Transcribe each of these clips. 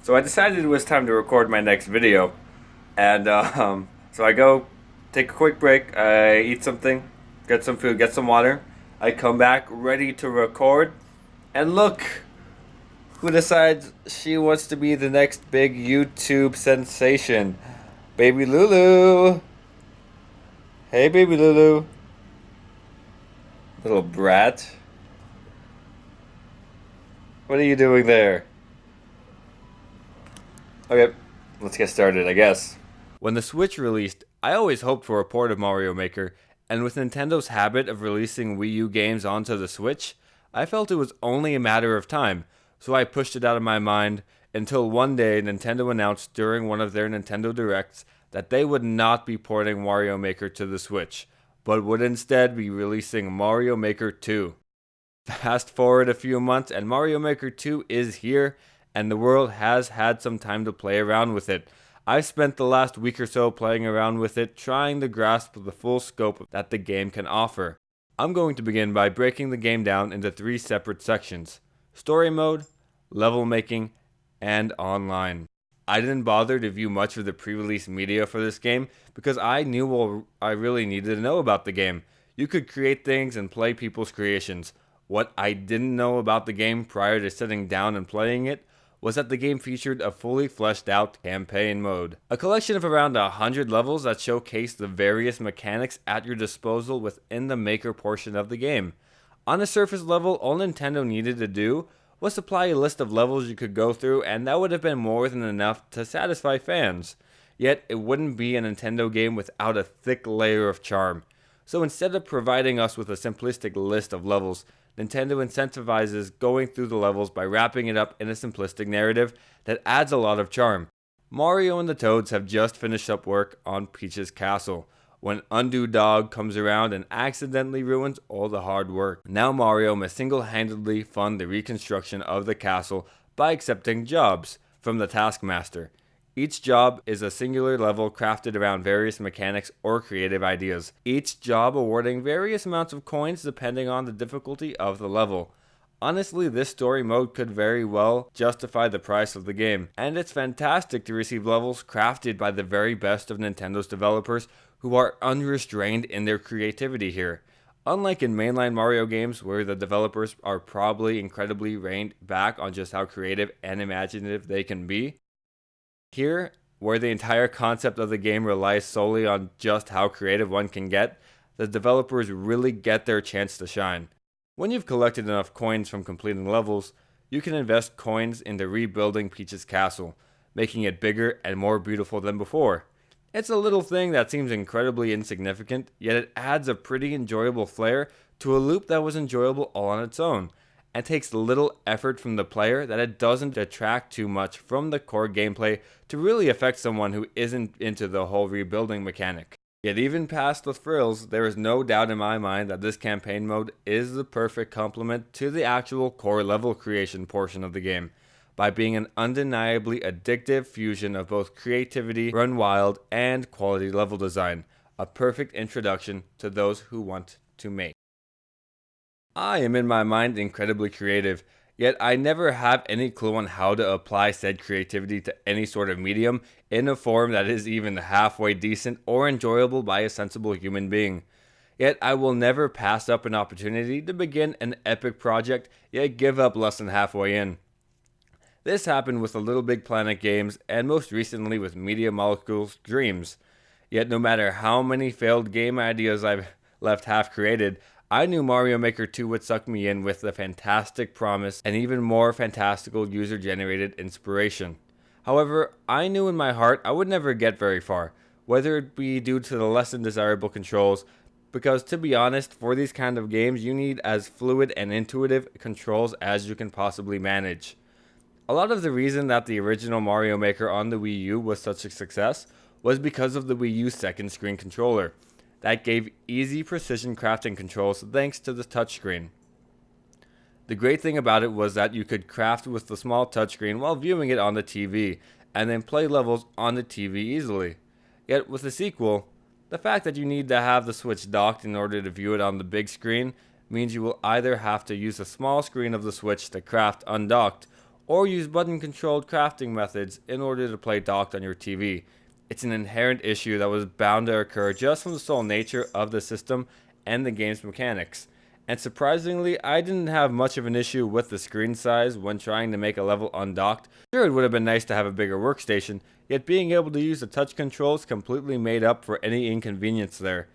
So I decided it was time to record my next video, and so I go take a quick break. I eat something, get some food, get some water. I come back ready to record, and look who decides she wants to be the next big YouTube sensation, Baby Lulu. Hey, Baby Lulu, little brat. What are you doing there? Okay, let's get started, I guess. When the Switch released, I always hoped for a port of Mario Maker, and with Nintendo's habit of releasing Wii U games onto the Switch, I felt it was only a matter of time, so I pushed it out of my mind until one day Nintendo announced during one of their Nintendo Directs that they would not be porting Mario Maker to the Switch, but would instead be releasing Mario Maker 2. Fast forward a few months and Mario Maker 2 is here, and the world has had some time to play around with it. I've spent the last week or so playing around with it, trying to grasp the full scope that the game can offer. I'm going to begin by breaking the game down into 3 separate sections: story mode, level making, and online. I didn't bother to view much of the pre-release media for this game because I knew what I really needed to know about the game. You could create things and play people's creations. What I didn't know about the game prior to sitting down and playing it was that the game featured a fully fleshed out campaign mode. A collection of around 100 levels that showcase the various mechanics at your disposal within the maker portion of the game. On a surface level, all Nintendo needed to do was supply a list of levels you could go through, and that would have been more than enough to satisfy fans. Yet, it wouldn't be a Nintendo game without a thick layer of charm. So instead of providing us with a simplistic list of levels, Nintendo incentivizes going through the levels by wrapping it up in a simplistic narrative that adds a lot of charm. Mario and the Toads have just finished up work on Peach's castle, when Undo Dog comes around and accidentally ruins all the hard work. Now Mario must single-handedly fund the reconstruction of the castle by accepting jobs from the Taskmaster. Each job is a singular level crafted around various mechanics or creative ideas, each job awarding various amounts of coins depending on the difficulty of the level. Honestly, this story mode could very well justify the price of the game, and it's fantastic to receive levels crafted by the very best of Nintendo's developers who are unrestrained in their creativity here. Unlike in mainline Mario games, where the developers are probably incredibly reined back on just how creative and imaginative they can be, here, where the entire concept of the game relies solely on just how creative one can get, the developers really get their chance to shine. When you've collected enough coins from completing levels, you can invest coins into rebuilding Peach's castle, making it bigger and more beautiful than before. It's a little thing that seems incredibly insignificant, yet it adds a pretty enjoyable flair to a loop that was enjoyable all on its own, and takes little effort from the player that it doesn't detract too much from the core gameplay to really affect someone who isn't into the whole rebuilding mechanic. Yet even past the thrills, there is no doubt in my mind that this campaign mode is the perfect complement to the actual core level creation portion of the game, by being an undeniably addictive fusion of both creativity, run wild, and quality level design, a perfect introduction to those who want to make. I am in my mind incredibly creative, yet I never have any clue on how to apply said creativity to any sort of medium in a form that is even halfway decent or enjoyable by a sensible human being. Yet I will never pass up an opportunity to begin an epic project, yet give up less than halfway in. This happened with the Little Big Planet games, and most recently with Media Molecule's Dreams. Yet no matter how many failed game ideas I've left half created, I knew Mario Maker 2 would suck me in with the fantastic promise and even more fantastical user-generated inspiration. However, I knew in my heart I would never get very far, whether it be due to the less than desirable controls, because to be honest, for these kind of games you need as fluid and intuitive controls as you can possibly manage. A lot of the reason that the original Mario Maker on the Wii U was such a success was because of the Wii U second screen controller that gave easy precision crafting controls thanks to the touchscreen. The great thing about it was that you could craft with the small touchscreen while viewing it on the TV, and then play levels on the TV easily. Yet with the sequel, the fact that you need to have the Switch docked in order to view it on the big screen means you will either have to use the small screen of the Switch to craft undocked, or use button-controlled crafting methods in order to play docked on your TV. It's an inherent issue that was bound to occur just from the sole nature of the system and the game's mechanics. And surprisingly, I didn't have much of an issue with the screen size when trying to make a level undocked. Sure, it would have been nice to have a bigger workstation, yet being able to use the touch controls completely made up for any inconvenience there.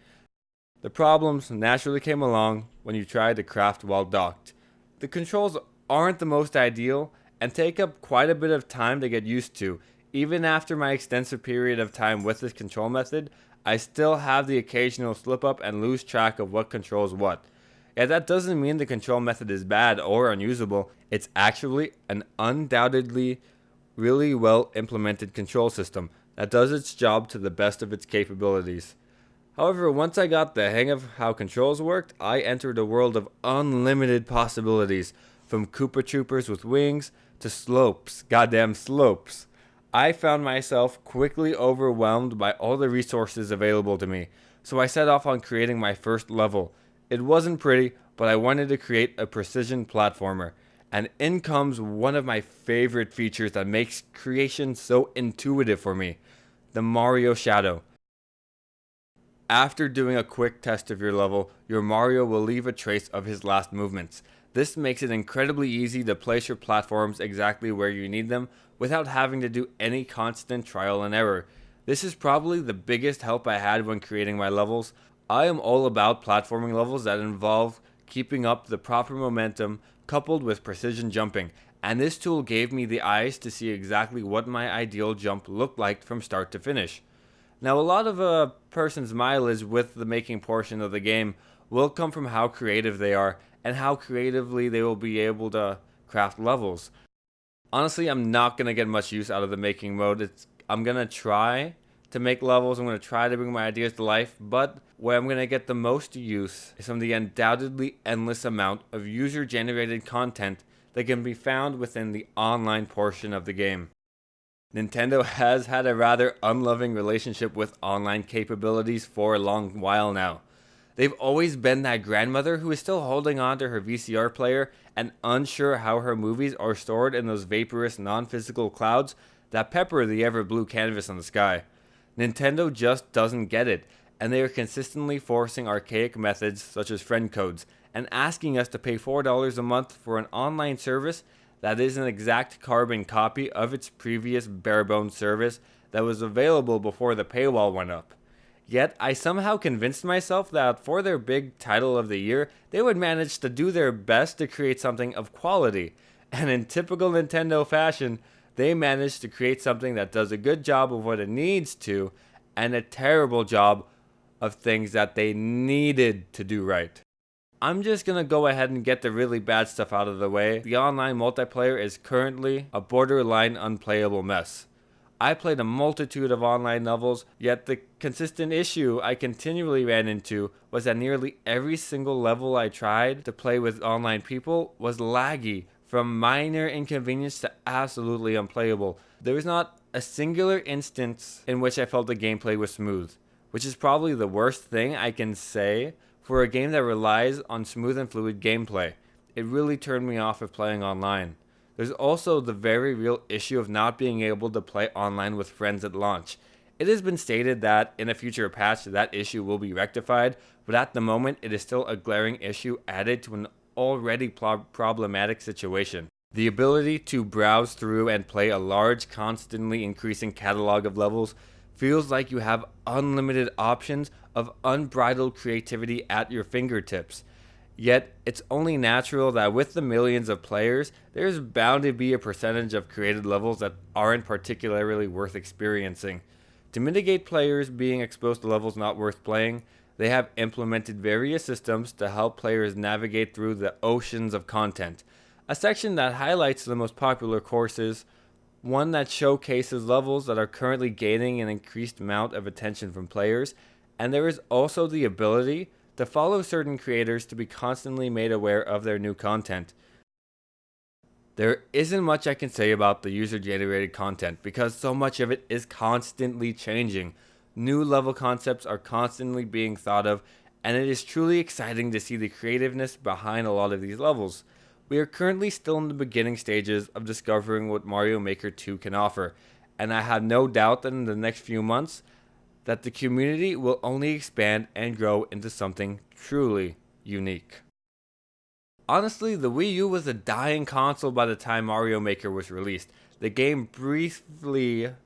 The problems naturally came along when you tried to craft while docked. The controls aren't the most ideal and take up quite a bit of time to get used to. Even after my extensive period of time with this control method, I still have the occasional slip up and lose track of what controls what. Yeah, that doesn't mean the control method is bad or unusable. It's actually an undoubtedly really well implemented control system that does its job to the best of its capabilities. However, once I got the hang of how controls worked, I entered a world of unlimited possibilities, from Koopa Troopers with wings to slopes, goddamn slopes. I found myself quickly overwhelmed by all the resources available to me, so I set off on creating my first level. It wasn't pretty, but I wanted to create a precision platformer. And in comes one of my favorite features that makes creation so intuitive for me, the Mario Shadow. After doing a quick test of your level, your Mario will leave a trace of his last movements. This makes it incredibly easy to place your platforms exactly where you need them without having to do any constant trial and error. This is probably the biggest help I had when creating my levels. I am all about platforming levels that involve keeping up the proper momentum coupled with precision jumping, and this tool gave me the eyes to see exactly what my ideal jump looked like from start to finish. Now, a lot of a person's mileage with the making portion of the game will come from how creative they are and how creatively they will be able to craft levels. Honestly, I'm not going to get much use out of the making mode. I'm going to try to make levels, I'm going to try to bring my ideas to life, but where I'm going to get the most use is from the undoubtedly endless amount of user-generated content that can be found within the online portion of the game. Nintendo has had a rather unloving relationship with online capabilities for a long while now. They've always been that grandmother who is still holding on to her VCR player and unsure how her movies are stored in those vaporous non-physical clouds that pepper the ever-blue canvas on the sky. Nintendo just doesn't get it, and they are consistently forcing archaic methods such as friend codes and asking us to pay $4 a month for an online service that is an exact carbon copy of its previous bare-bones service that was available before the paywall went up. Yet, I somehow convinced myself that for their big title of the year, they would manage to do their best to create something of quality. And in typical Nintendo fashion, they managed to create something that does a good job of what it needs to, and a terrible job of things that they needed to do right. I'm just gonna go ahead and get the really bad stuff out of the way. The online multiplayer is currently a borderline unplayable mess. I played a multitude of online levels, yet the consistent issue I continually ran into was that nearly every single level I tried to play with online people was laggy, from minor inconvenience to absolutely unplayable. There was not a singular instance in which I felt the gameplay was smooth, which is probably the worst thing I can say for a game that relies on smooth and fluid gameplay. It really turned me off of playing online. There's also the very real issue of not being able to play online with friends at launch. It has been stated that in a future patch that issue will be rectified, but at the moment it is still a glaring issue added to an already problematic situation. The ability to browse through and play a large, constantly increasing catalog of levels feels like you have unlimited options of unbridled creativity at your fingertips. Yet, it's only natural that with the millions of players, there's bound to be a percentage of created levels that aren't particularly worth experiencing. To mitigate players being exposed to levels not worth playing, they have implemented various systems to help players navigate through the oceans of content. A section that highlights the most popular courses, one that showcases levels that are currently gaining an increased amount of attention from players, and there is also the ability to follow certain creators to be constantly made aware of their new content. There isn't much I can say about the user-generated content because so much of it is constantly changing. New level concepts are constantly being thought of, and it is truly exciting to see the creativeness behind a lot of these levels. We are currently still in the beginning stages of discovering what Mario Maker 2 can offer, and I have no doubt that in the next few months that the community will only expand and grow into something truly unique. Honestly, the Wii U was a dying console by the time Mario Maker was released. The game very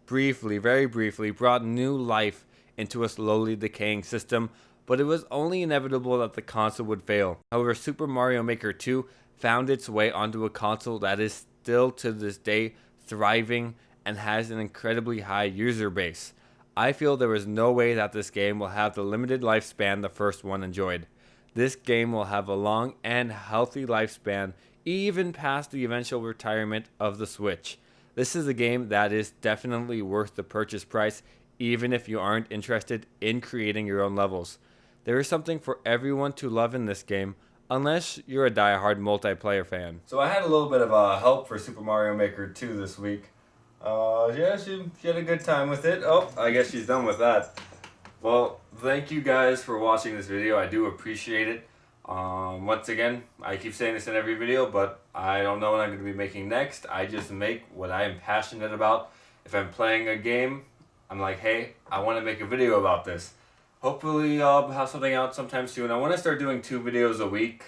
briefly, brought new life into a slowly decaying system, but it was only inevitable that the console would fail. However, Super Mario Maker 2 found its way onto a console that is still to this day thriving and has an incredibly high user base. I feel there is no way that this game will have the limited lifespan the first one enjoyed. This game will have a long and healthy lifespan, even past the eventual retirement of the Switch. This is a game that is definitely worth the purchase price, even if you aren't interested in creating your own levels. There is something for everyone to love in this game, unless you're a die-hard multiplayer fan. So I had a little bit of help for Super Mario Maker 2 this week. Yeah, she had a good time with it. Oh, I guess she's done with that. Well, thank you guys for watching this video. I do appreciate it. Once again, I keep saying this in every video, but I don't know what I'm going to be making next. I just make what I am passionate about. If I'm playing a game, I'm like, hey, I want to make a video about this. Hopefully I'll have something out sometime soon. I want to start doing 2 videos a week.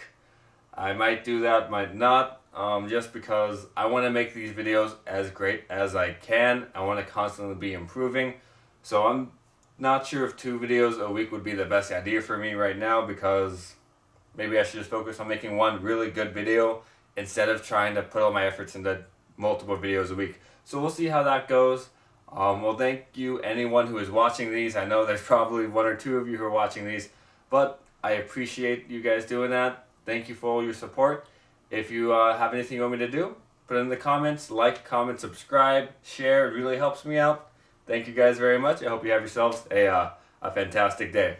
I might do that, might not, just because I want to make these videos as great as I can. I want to constantly be improving. So I'm not sure if 2 videos a week would be the best idea for me right now, because maybe I should just focus on making one really good video instead of trying to put all my efforts into multiple videos a week. So we'll see how that goes. Well, thank you anyone who is watching these. I know there's probably 1 or 2 of you who are watching these, but I appreciate you guys doing that. Thank you for all your support. If you have anything you want me to do, put it in the comments. Like, comment, subscribe, share. It really helps me out. Thank you guys very much. I hope you have yourselves a fantastic day.